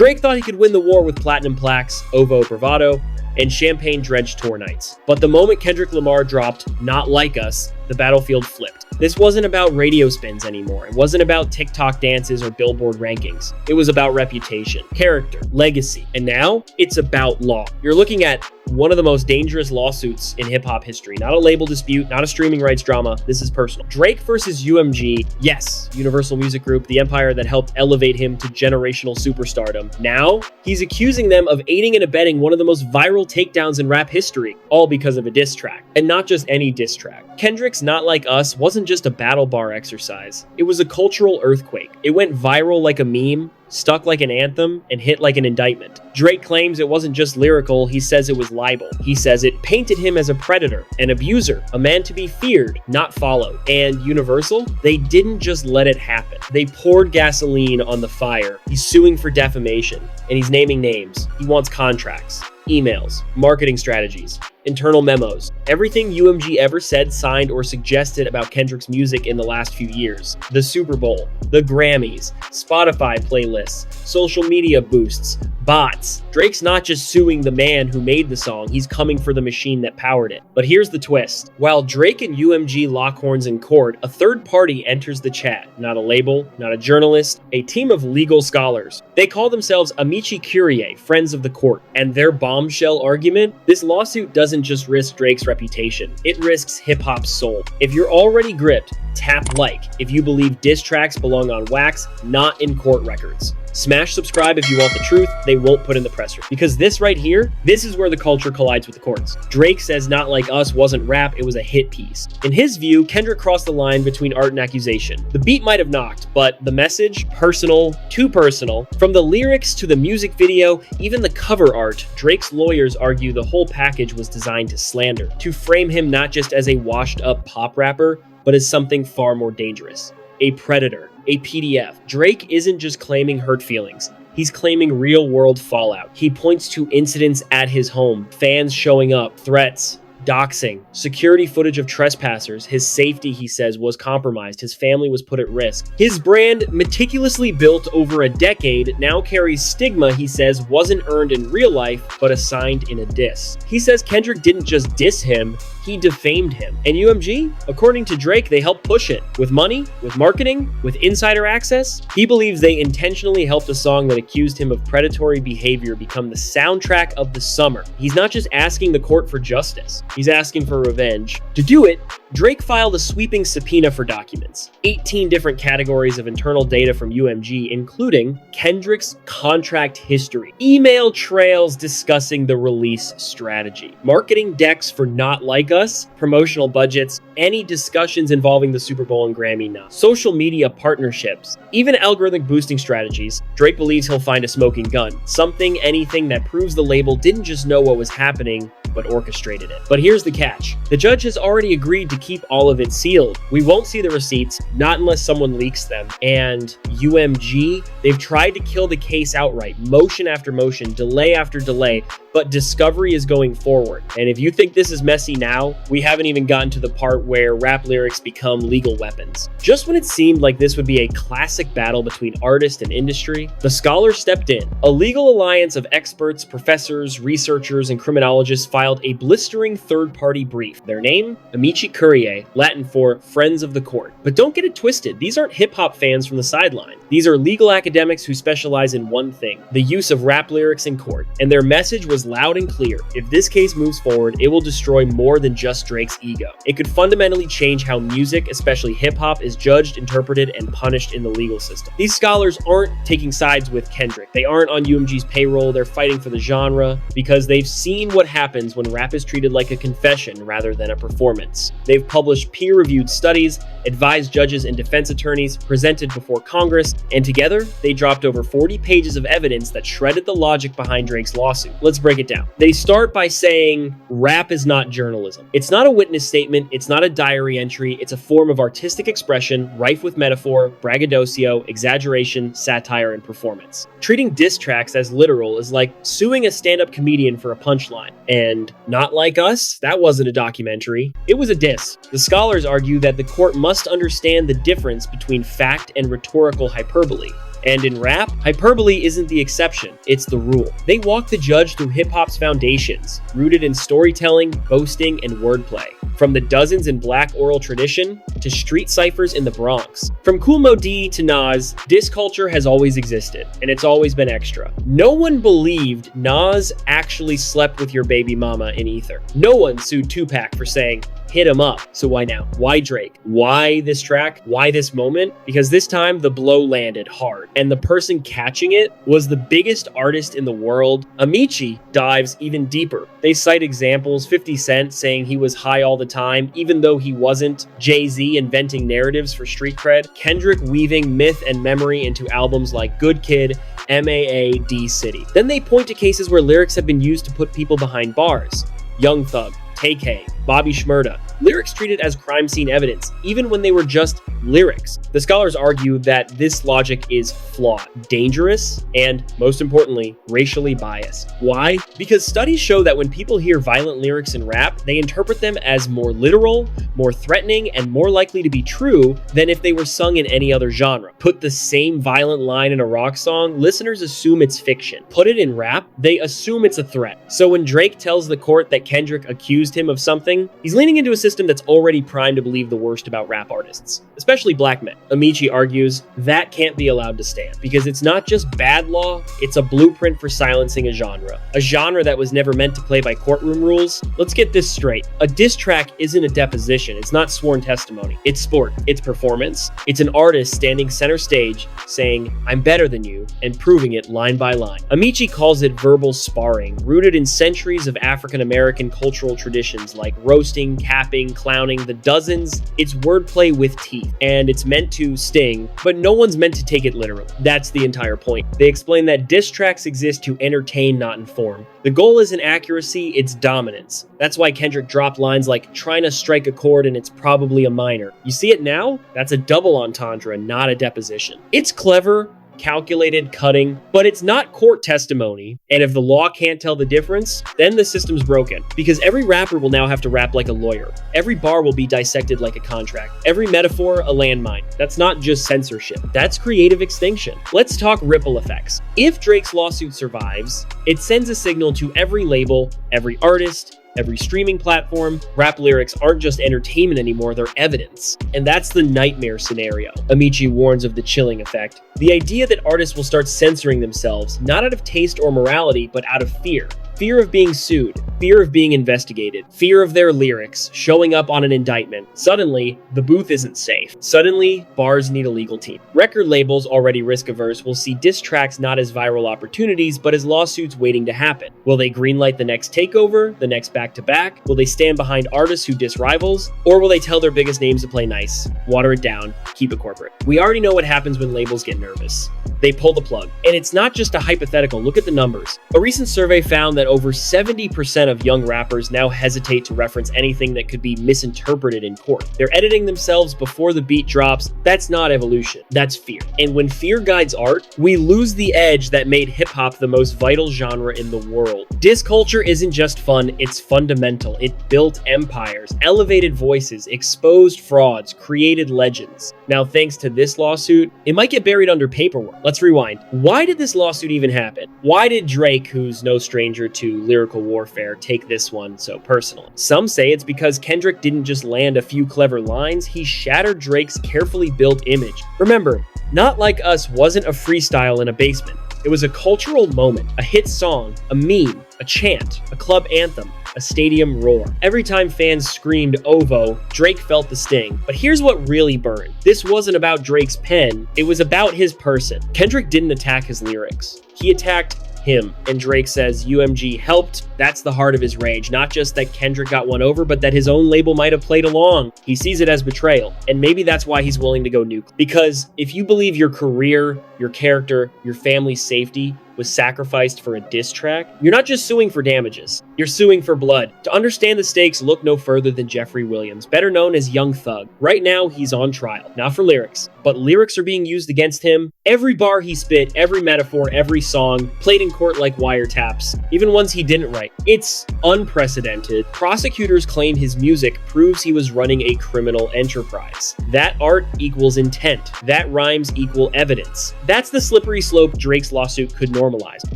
Drake thought he could win the war with platinum plaques, ovo bravado, and champagne-drenched tour nights. But the moment Kendrick Lamar dropped Not Like Us, the battlefield flipped. This wasn't about radio spins anymore. It wasn't about TikTok dances or Billboard rankings. It was about reputation, character, legacy, and now it's about law. You're looking at one of the most dangerous lawsuits in hip-hop history. Not a label dispute, not a streaming rights drama. This is personal. Drake versus UMG. Yes, Universal Music Group, the empire that helped elevate him to generational superstardom. Now, he's accusing them of aiding and abetting one of the most viral takedowns in rap history, all because of a diss track. And not just any diss track. Kendrick's Not Like Us wasn't just a battle bar exercise. It was a cultural earthquake. It went viral like a meme, stuck like an anthem, and hit like an indictment. Drake claims it wasn't just lyrical, he says it was libel. He says it painted him as a predator, an abuser, a man to be feared, not followed. And Universal, they didn't just let it happen. They poured gasoline on the fire. He's suing for defamation, and he's naming names. He wants contracts, emails, marketing strategies, internal memos, everything UMG ever said, signed, or suggested about Kendrick's music in the last few years. The Super Bowl, the Grammys, Spotify playlists, social media boosts, bots. Drake's not just suing the man who made the song, he's coming for the machine that powered it. But here's the twist. While Drake and UMG lock horns in court, a third party enters the chat. Not a label, not a journalist, a team of legal scholars. They call themselves Amici Curiae, friends of the court. And their bombshell argument? This lawsuit doesn't just risk Drake's reputation, it risks hip-hop's soul. If you're already gripped, tap like if you believe diss tracks belong on wax, not in court records. Smash subscribe if you want the truth they won't put in the presser. Because this right here, this is where the culture collides with the courts. Drake says Not Like Us wasn't rap, it was a hit piece. In his view, Kendrick crossed the line between art and accusation. The beat might have knocked, but the message, personal, too personal. From the lyrics to the music video, even the cover art, Drake's lawyers argue the whole package was designed to slander, to frame him not just as a washed-up pop rapper, but as something far more dangerous. A predator, a PDF. Drake isn't just claiming hurt feelings. He's claiming real-world fallout. He points to incidents at his home, fans showing up, threats, doxing, security footage of trespassers. His safety, he says, was compromised. His family was put at risk. His brand, meticulously built over a decade, now carries stigma he says wasn't earned in real life, but assigned in a diss. He says Kendrick didn't just diss him, he defamed him. And UMG, according to Drake, they helped push it. With money, with marketing, with insider access. He believes they intentionally helped a song that accused him of predatory behavior become the soundtrack of the summer. He's not just asking the court for justice, he's asking for revenge. To do it, Drake filed a sweeping subpoena for documents. 18 different categories of internal data from UMG, including Kendrick's contract history, email trails discussing the release strategy, marketing decks for Not Like Us, promotional budgets, any discussions involving the Super Bowl and Grammy nods, social media partnerships, even algorithmic boosting strategies. Drake believes he'll find a smoking gun, something, anything that proves the label didn't just know what was happening, but orchestrated it. But here's the catch. The judge has already agreed to keep all of it sealed. We won't see the receipts, not unless someone leaks them. And UMG, they've tried to kill the case outright, motion after motion, delay after delay, but discovery is going forward. And if you think this is messy now, we haven't even gotten to the part where rap lyrics become legal weapons. Just when it seemed like this would be a classic battle between artist and industry, the scholars stepped in. A legal alliance of experts, professors, researchers, and criminologists filed a blistering third-party brief. Their name? Amici Curiae, Latin for Friends of the Court. But don't get it twisted, these aren't hip-hop fans from the sideline. These are legal academics who specialize in one thing, the use of rap lyrics in court. And their message was loud and clear. If this case moves forward, it will destroy more than just Drake's ego. It could fundamentally change how music, especially hip-hop, is judged, interpreted, and punished in the legal system. These scholars aren't taking sides with Kendrick. They aren't on UMG's payroll. They're fighting for the genre because they've seen what happens when rap is treated like a confession rather than a performance. They've published peer-reviewed studies, advised judges and defense attorneys, presented before Congress, and together, they dropped over 40 pages of evidence that shredded the logic behind Drake's lawsuit. Let's break it down. They start by saying, rap is not journalism. It's not a witness statement, it's not a diary entry, it's a form of artistic expression, rife with metaphor, braggadocio, exaggeration, satire, and performance. Treating diss tracks as literal is like suing a stand-up comedian for a punchline. And Not Like Us, that wasn't a documentary, it was a diss. The scholars argue that the court must understand the difference between fact and rhetorical hyperbole. And in rap, hyperbole isn't the exception, it's the rule. They walk the judge through hip-hop's foundations, rooted in storytelling, boasting, and wordplay. From the dozens in black oral tradition to street ciphers in the Bronx. From Kool Moe Dee to Nas, diss culture has always existed, and it's always been extra. No one believed Nas actually slept with your baby mama in ether. No one sued Tupac for saying, hit him up. So why now? Why Drake? Why this track? Why this moment? Because this time the blow landed hard, and the person catching it was the biggest artist in the world. Amici dives even deeper. They cite examples, 50 Cent saying he was high all the time, even though he wasn't, Jay-Z inventing narratives for street cred, Kendrick weaving myth and memory into albums like Good Kid, MAA, D City. Then they point to cases where lyrics have been used to put people behind bars. Young Thug, Tay-K, Bobby Shmurda. Lyrics treated as crime scene evidence, even when they were just lyrics. The scholars argue that this logic is flawed, dangerous, and, most importantly, racially biased. Why? Because studies show that when people hear violent lyrics in rap, they interpret them as more literal, more threatening, and more likely to be true than if they were sung in any other genre. Put the same violent line in a rock song, listeners assume it's fiction. Put it in rap, they assume it's a threat. So when Drake tells the court that Kendrick accused him of something, he's leaning into a system that's already primed to believe the worst about rap artists, especially black men. Amici argues that can't be allowed to stand because it's not just bad law, it's a blueprint for silencing a genre that was never meant to play by courtroom rules. Let's get this straight. A diss track isn't a deposition, it's not sworn testimony. It's sport, it's performance. It's an artist standing center stage saying, I'm better than you, and proving it line by line. Amici calls it verbal sparring, rooted in centuries of African-American cultural traditions like roasting, capping, clowning, the dozens. It's wordplay with teeth, and it's meant to sting, but no one's meant to take it literally. That's the entire point. They explain that diss tracks exist to entertain, not inform. The goal isn't accuracy, it's dominance. That's why Kendrick dropped lines like, trying to strike a chord and it's probably a minor. You see it now? That's a double entendre, not a deposition. It's clever, calculated, cutting, but it's not court testimony, and if the law can't tell the difference, then the system's broken. Because every rapper will now have to rap like a lawyer. Every bar will be dissected like a contract. Every metaphor, a landmine. That's not just censorship, that's creative extinction. Let's talk ripple effects. If Drake's lawsuit survives, it sends a signal to every label, every artist, every streaming platform. Rap lyrics aren't just entertainment anymore, they're evidence. And that's the nightmare scenario. Amici warns of the chilling effect. The idea that artists will start censoring themselves, not out of taste or morality, but out of fear. Fear of being sued, fear of being investigated, fear of their lyrics showing up on an indictment. Suddenly, the booth isn't safe. Suddenly, bars need a legal team. Record labels, already risk-averse, will see diss tracks not as viral opportunities, but as lawsuits waiting to happen. Will they greenlight the next takeover, the next back-to-back? Will they stand behind artists who diss rivals? Or will they tell their biggest names to play nice, water it down, keep it corporate? We already know what happens when labels get nervous. They pull the plug. And it's not just a hypothetical, look at the numbers. A recent survey found that over 70% of young rappers now hesitate to reference anything that could be misinterpreted in court. They're editing themselves before the beat drops. That's not evolution, that's fear. And when fear guides art, we lose the edge that made hip-hop the most vital genre in the world. Diss culture isn't just fun, it's fundamental. It built empires, elevated voices, exposed frauds, created legends. Now, thanks to this lawsuit, it might get buried under paperwork. Let's rewind. Why did this lawsuit even happen? Why did Drake, who's no stranger to lyrical warfare, take this one so personally? Some say it's because Kendrick didn't just land a few clever lines, he shattered Drake's carefully built image. Remember, Not Like Us wasn't a freestyle in a basement. It was a cultural moment, a hit song, a meme, a chant, a club anthem, a stadium roar. Every time fans screamed OVO, Drake felt the sting. But here's what really burned. This wasn't about Drake's pen, it was about his person. Kendrick didn't attack his lyrics. He attacked him. And Drake says UMG helped. That's the heart of his rage. Not just that Kendrick got one over, but that his own label might have played along. He sees it as betrayal. And maybe that's why he's willing to go nuclear. Because if you believe your career, your character, your family's safety was sacrificed for a diss track, you're not just suing for damages. You're suing for blood. To understand the stakes, look no further than Jeffrey Williams, better known as Young Thug. Right now, he's on trial, not for lyrics, but lyrics are being used against him. Every bar he spit, every metaphor, every song, played in court like wiretaps, even ones he didn't write. It's unprecedented. Prosecutors claim his music proves he was running a criminal enterprise. That art equals intent. That rhymes equal evidence. That's the slippery slope Drake's lawsuit could normalize.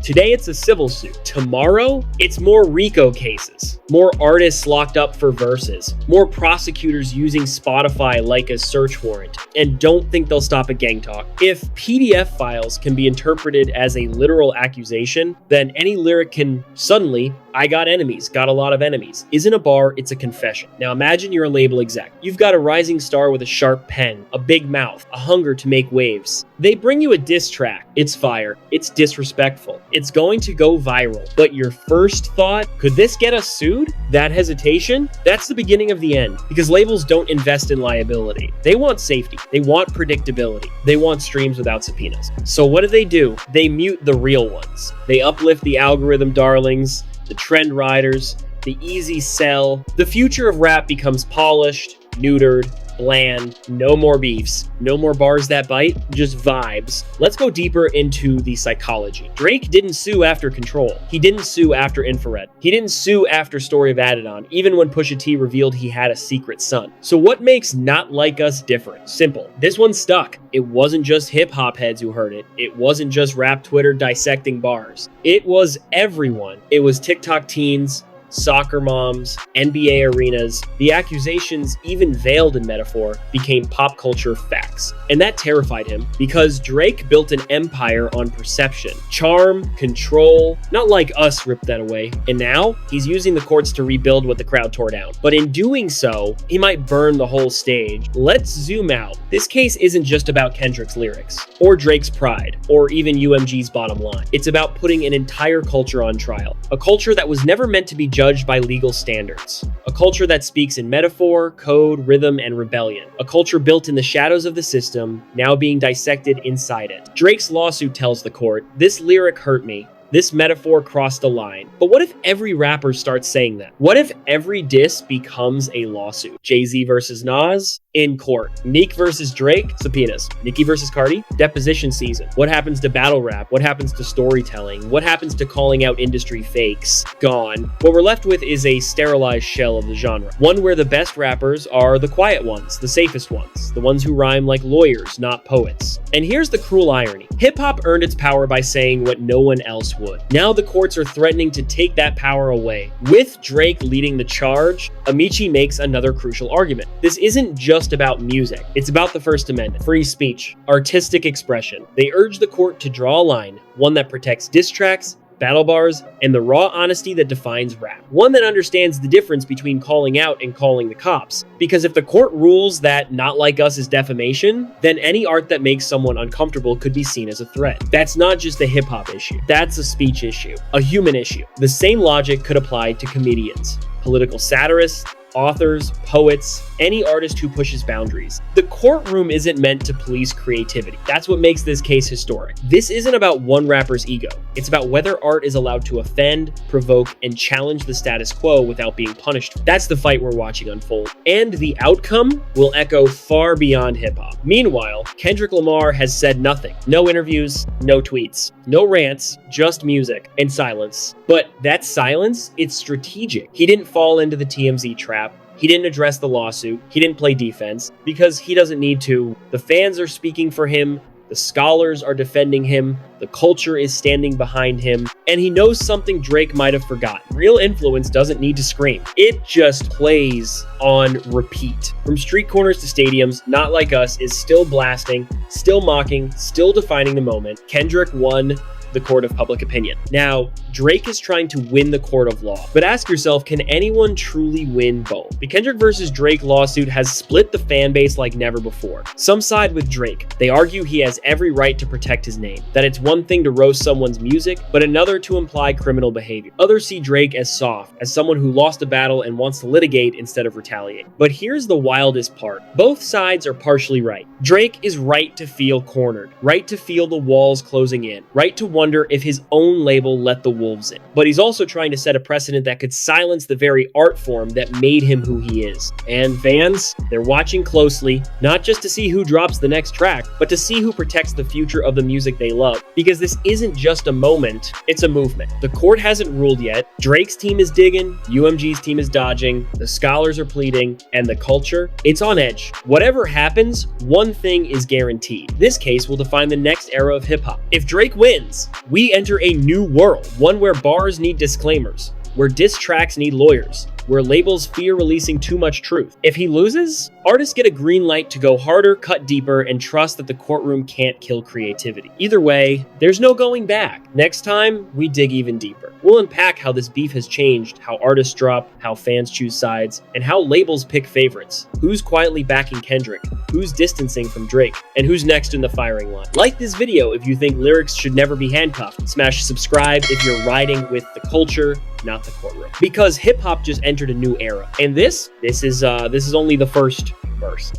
Today, it's a civil suit. Tomorrow, it's more RICO cases. More artists locked up for verses. More prosecutors using Spotify like a search warrant. And don't think they'll stop at gang talk. If PDF files can be interpreted as a literal accusation, then any lyric can suddenly, I got enemies, got a lot of enemies. Isn't a bar, it's a confession. Now imagine you're a label exec. You've got a rising star with a sharp pen, a big mouth, a hunger to make waves. They bring you a diss track. It's fire. It's disrespectful. It's going to go viral. But your first thought, could this get us sued? That hesitation? That's the beginning of the end. Because labels don't invest in liability. They want safety. They want predictability. They want streams without subpoenas. So what do? They mute the real ones. They uplift the algorithm darlings, the trend riders, the easy sell. The future of rap becomes polished, neutered, bland, no more beefs, no more bars that bite, just vibes. Let's go deeper into the psychology. Drake didn't sue after Control. He didn't sue after Infrared. He didn't sue after Story of Adidon, even when Pusha T revealed he had a secret son. So what makes Not Like Us different? Simple. This one stuck. It wasn't just hip-hop heads who heard it. It wasn't just rap Twitter dissecting bars. It was everyone. It was TikTok teens, soccer moms, NBA arenas. The accusations, even veiled in metaphor, became pop culture facts. And that terrified him because Drake built an empire on perception. Charm, control, Not Like Us ripped that away. And now, he's using the courts to rebuild what the crowd tore down. But in doing so, he might burn the whole stage. Let's zoom out. This case isn't just about Kendrick's lyrics, or Drake's pride, or even UMG's bottom line. It's about putting an entire culture on trial. A culture that was never meant to be judged by legal standards. A culture that speaks in metaphor, code, rhythm, and rebellion. A culture built in the shadows of the system, now being dissected inside it. Drake's lawsuit tells the court, this lyric hurt me. This metaphor crossed a line. But what if every rapper starts saying that? What if every diss becomes a lawsuit? Jay-Z versus Nas? In court. Meek versus Drake? Subpoenas. Nicki versus Cardi? Deposition season. What happens to battle rap? What happens to storytelling? What happens to calling out industry fakes? Gone. What we're left with is a sterilized shell of the genre. One where the best rappers are the quiet ones, the safest ones, the ones who rhyme like lawyers, not poets. And here's the cruel irony. Hip-hop earned its power by saying what no one else would. Now the courts are threatening to take that power away. With Drake leading the charge, Amici makes another crucial argument. This isn't just about music. It's about the First Amendment, free speech, artistic expression. They urge the court to draw a line, one that protects diss tracks, battle bars, and the raw honesty that defines rap. One that understands the difference between calling out and calling the cops. Because if the court rules that Not Like Us is defamation, then any art that makes someone uncomfortable could be seen as a threat. That's not just a hip-hop issue. That's a speech issue, a human issue. The same logic could apply to comedians, political satirists, authors, poets, any artist who pushes boundaries. The courtroom isn't meant to police creativity. That's what makes this case historic. This isn't about one rapper's ego. It's about whether art is allowed to offend, provoke, and challenge the status quo without being punished. That's the fight we're watching unfold. And the outcome will echo far beyond hip-hop. Meanwhile, Kendrick Lamar has said nothing. No interviews, no tweets, no rants, just music and silence. But that silence, it's strategic. He didn't fall into the TMZ trap. He didn't address the lawsuit. He didn't play defense because he doesn't need to. The fans are speaking for him. The scholars are defending him. The culture is standing behind him. And he knows something Drake might have forgotten. Real influence doesn't need to scream. It just plays on repeat. From street corners to stadiums, Not Like Us is still blasting, still mocking, still defining the moment. Kendrick won the court of public opinion. Now, Drake is trying to win the court of law. But ask yourself, can anyone truly win both? The Kendrick versus Drake lawsuit has split the fan base like never before. Some side with Drake. They argue he has every right to protect his name, that it's one thing to roast someone's music, but another to imply criminal behavior. Others see Drake as soft, as someone who lost a battle and wants to litigate instead of retaliate. But here's the wildest part. Both sides are partially right. Drake is right to feel cornered, right to feel the walls closing in, right to wonder wonder if his own label let the wolves in. But he's also trying to set a precedent that could silence the very art form that made him who he is. And fans, they're watching closely, not just to see who drops the next track, but to see who protects the future of the music they love. Because this isn't just a moment, it's a movement. The court hasn't ruled yet, Drake's team is digging, UMG's team is dodging, the scholars are pleading, and the culture, it's on edge. Whatever happens, one thing is guaranteed. This case will define the next era of hip-hop. If Drake wins, we enter a new world, one where bars need disclaimers, where diss tracks need lawyers, where labels fear releasing too much truth. If he loses, artists get a green light to go harder, cut deeper, and trust that the courtroom can't kill creativity. Either way, there's no going back. Next time, we dig even deeper. We'll unpack how this beef has changed, how artists drop, how fans choose sides, and how labels pick favorites. Who's quietly backing Kendrick, who's distancing from Drake, and who's next in the firing line. Like this video if you think lyrics should never be handcuffed. Smash subscribe if you're riding with the culture, not the courtroom. Because hip-hop just entered a new era. And this is only the first verse.